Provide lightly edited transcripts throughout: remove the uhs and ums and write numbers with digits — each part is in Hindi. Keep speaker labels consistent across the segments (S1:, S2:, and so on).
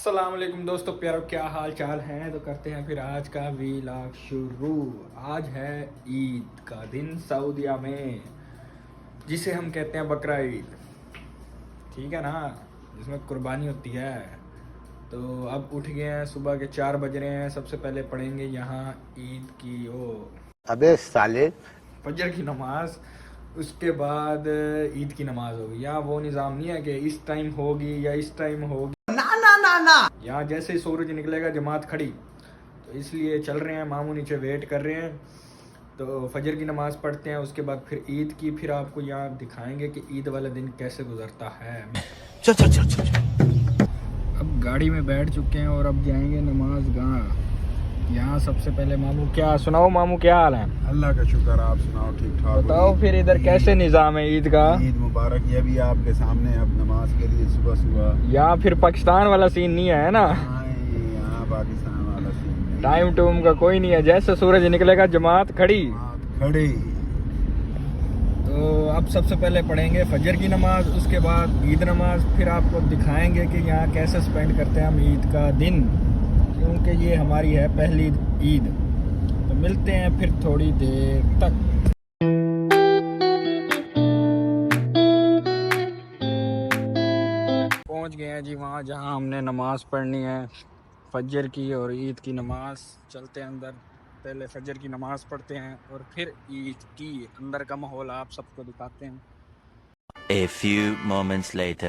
S1: अस्सलाम वालेकुम दोस्तों, प्यारो क्या हाल चाल हैं। तो करते हैं फिर आज का व्लॉग शुरू। आज है ईद का दिन सऊदीया में, जिसे हम कहते हैं बकरा ईद, ठीक है ना, जिसमें कुर्बानी होती है। तो अब उठ गए हैं, सुबह के 4 बज रहे हैं। सबसे पहले पढ़ेंगे यहाँ ईद की
S2: अबे साले
S1: फजर की नमाज। उसके बाद ईद की नमाज होगी। यहाँ वो निज़ाम नहीं है कि इस टाइम होगी या इस टाइम होगी, ना। यहाँ जैसे ही सूरज निकलेगा जमात खड़ी, तो इसलिए चल रहे हैं। मामू नीचे वेट कर रहे हैं। तो फजर की नमाज पढ़ते हैं, उसके बाद फिर ईद की। फिर आपको यहाँ दिखाएंगे कि ईद वाला दिन कैसे गुजरता है। चल। अब गाड़ी में बैठ चुके हैं और अब जाएंगे नमाज गाह। यहाँ सबसे पहले मामू, क्या सुनाओ मामू, क्या हाल है?
S3: अल्लाह का शुक्र, आप सुनाओ? ठीक ठाक।
S1: बताओ फिर इधर कैसे निज़ाम है ईद का?
S3: ईद मुबारक। ये भी आपके सामने अब नमाज के लिए सुबह सुबह।
S1: यहाँ फिर पाकिस्तान वाला सीन नहीं है ना,
S3: यहाँ पाकिस्तान वाला सीन,
S1: टाइम टूम का कोई नहीं है। जैसे सूरज निकलेगा जमात खड़ी।
S3: खड़ी।
S1: तो अब सबसे पहले पढ़ेंगे फजर की नमाज, उसके बाद ईद नमाज। फिर आपको दिखाएंगे कि यहाँ कैसे स्पेंड करते हैं हम ईद का दिन, क्योंकि ये हमारी है पहली ईद। तो मिलते हैं फिर थोड़ी देर तक। पहुँच गए हैं जी वहाँ जहाँ हमने नमाज पढ़नी है, फजर की और ईद की नमाज। चलते हैं अंदर, पहले फजर की नमाज पढ़ते हैं और फिर ईद की। अंदर का माहौल आप सबको दिखाते हैं।
S4: A few moments later.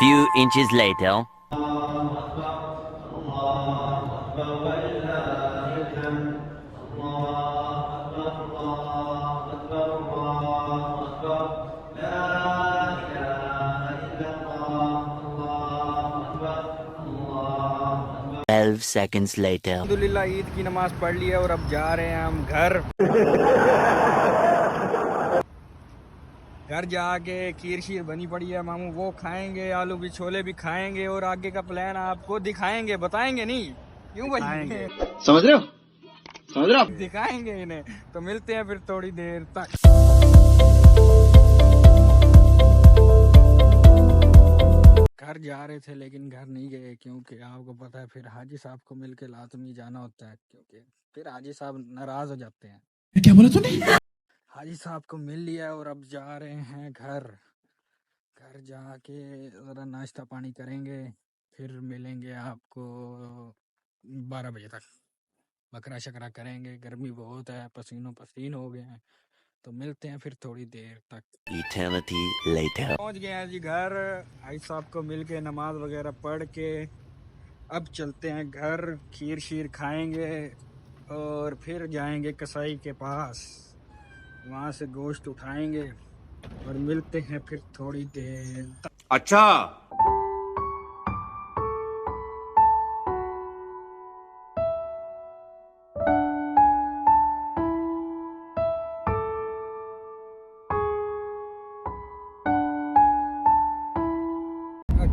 S4: Few inches later. Seconds later.
S1: अल्हम्दुलिल्लाह ईद की नमाज पढ़ ली है और अब जा रहे हैं हम घर। घर जाके खीर शीर बनी पड़ी है मामू, वो खाएंगे, आलू भी छोले भी खाएंगे और आगे का प्लान आपको दिखाएंगे, बताएंगे नहीं, क्यों भाई?
S3: समझ रहे हो?
S1: दिखाएंगे इन्हें। तो मिलते हैं फिर थोड़ी देर तक। घर जा रहे थे लेकिन घर नहीं गए, क्योंकि आपको पता है फिर हाजी साहब को मिलके लाजमी जाना होता है, क्योंकि फिर हाजी साहब नाराज हो जाते हैं।
S3: क्या बोला तूने?
S1: हाजी साहब को मिल लिया और अब जा रहे हैं घर। घर जाके ज़रा नाश्ता पानी करेंगे, फिर मिलेंगे आपको 12 बजे तक। बकरा शकरा करेंगे, गर्मी बहुत है, पसीनों पसीन हो गए हैं। तो मिलते हैं फिर थोड़ी देर तक।
S4: Eternity later.
S1: पहुंच गए हैं जी घर। हाजी साहब को मिल के नमाज वगैरह पढ़ के अब चलते हैं घर। खीर शीर खाएंगे और फिर जाएंगे कसाई के पास, वहाँ से गोश्त उठाएंगे और मिलते हैं फिर थोड़ी देर तक।
S5: अच्छा,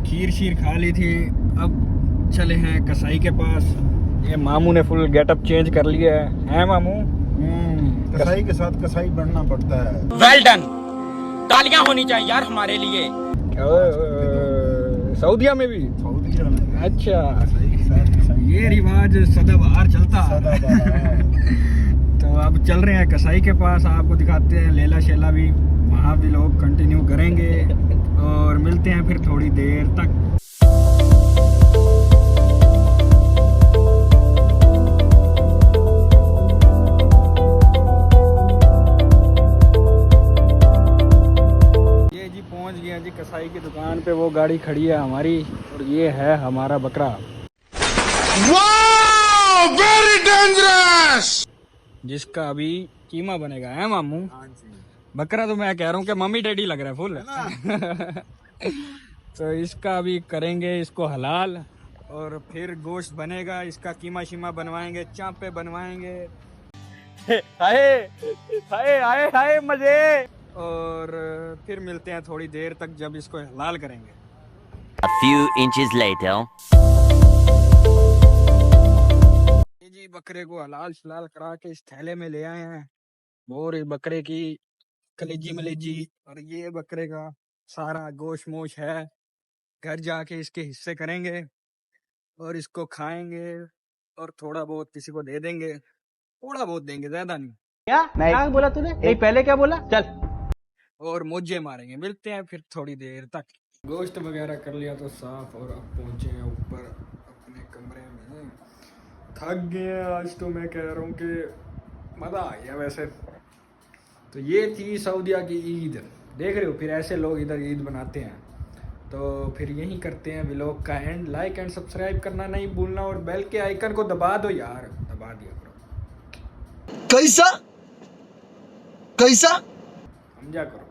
S1: खीर शीर खा ली थी, अब चले हैं कसाई के पास। ये मामू ने फुल गेटअप चेंज कर लिया है मामू?
S3: कसाई के साथ कसाई बनना पड़ता है।
S5: वेल डन, तालियां होनी चाहिए यार हमारे लिए।
S1: सऊदीया में भी?
S3: सऊदीया में।
S1: अच्छा,
S3: कसाई के साथ कसाई।
S1: ये रिवाज सदाबहार चलता है। तो अब चल रहे हैं कसाई के पास, आपको दिखाते हैं लेला शेला भी, वहाँ भी लोग कंटिन्यू करेंगे और मिलते हैं फिर थोड़ी देर तक। ये जी पहुंच गया जी कसाई की दुकान पे। वो गाड़ी खड़ी है हमारी और ये है हमारा बकरा।
S5: वाह, वेरी डेंजरस।
S1: जिसका अभी कीमा बनेगा है मामू। बकरा तो मैं कह रहा हूँ कि मम्मी डैडी लग रहा है फुल। तो इसका अभी करेंगे इसको हलाल और फिर गोश्त बनेगा, इसका कीमा शीमा बनवाएंगे, चाँपे बनवाएंगे। हाय मजे। और फिर मिलते हैं थोड़ी देर तक जब इसको हलाल करेंगे।
S4: A few inches later.
S1: ये जी बकरे को हलाल शलाल करा के इस थैले में ले आए हैं, और इस बकरे की कलेजी मलेजी और ये बकरे का सारा गोश मोश है। घर जाके इसके हिस्से करेंगे और इसको खाएंगे और थोड़ा बहुत किसी को दे देंगे, थोड़ा बहुत देंगे, ज्यादा नहीं।
S6: क्या बोला तूने? नहीं, पहले क्या बोला? चल।
S1: और मोजे मारेंगे। मिलते हैं फिर थोड़ी देर तक। गोश्त वगैरह कर लिया तो साफ, और अब पहुंचे हैं ऊपर अपने कमरे में। थक गए हैं आज तो, मैं कह रहा हूँ कि मज़ा आ गया वैसे तो। ये थी सऊदीया की ईद, देख रहे हो। फिर ऐसे लोग इधर ईद बनाते हैं। तो फिर यही करते हैं व्लॉग का एंड। लाइक एंड सब्सक्राइब करना नहीं भूलना, और बेल के आइकन को दबा दो यार, दबा दिया करो।
S7: कैसा
S1: समझा करो।